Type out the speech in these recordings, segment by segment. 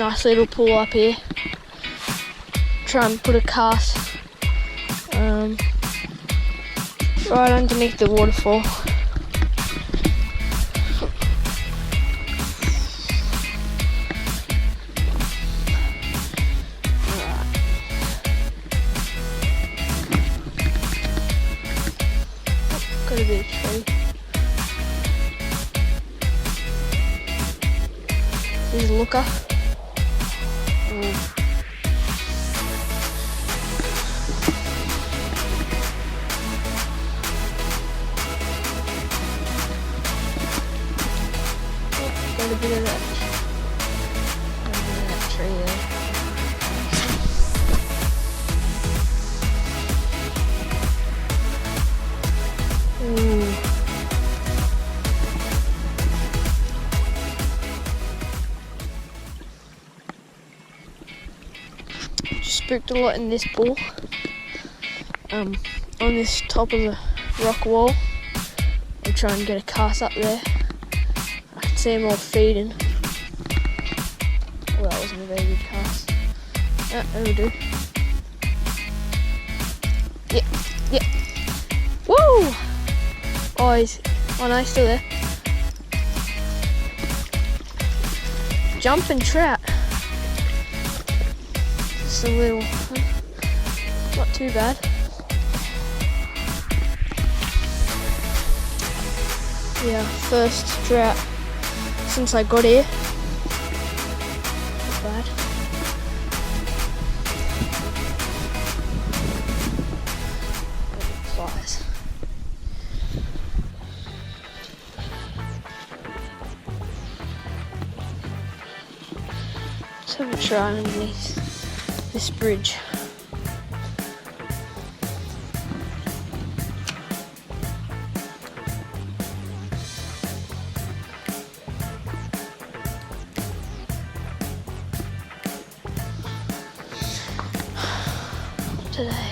nice little pool up here. Try and put a cast right underneath the waterfall. Got a bit of tree. This is Looker. Got a bit of that tree there. Ooh. Just spooked a lot in this pool. On this top of the rock wall. I'll try and get a cast up there. I can see them all feeding. Well, that wasn't a very good cast. That'll do. Yep. Woo! Oh, no, he's still there. Jumping trout. Just a little one. Not too bad. Yeah, first trout since I got here. Not bad. Flies. Let's have a try underneath this bridge. Today.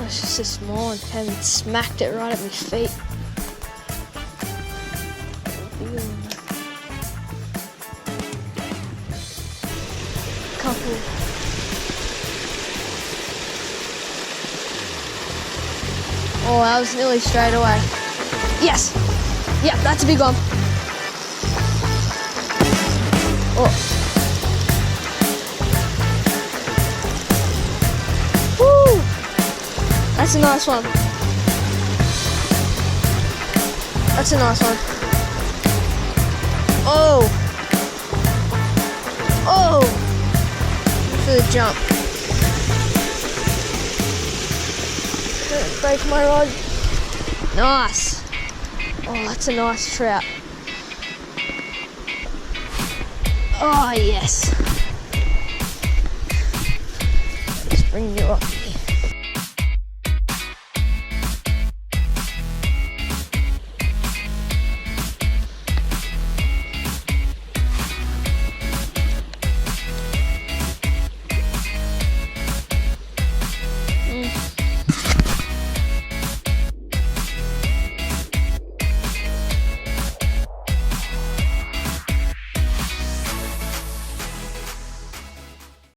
It's just a small one, came and smacked it right at my feet. Couple. Oh, that was nearly straight away. Yes! Yep, that's a big one. Oh. That's a nice one. That's a nice one. Oh! Oh! For the jump. Don't break my rod. Nice. Oh, that's a nice trout. Oh, yes. Let's bring you up here.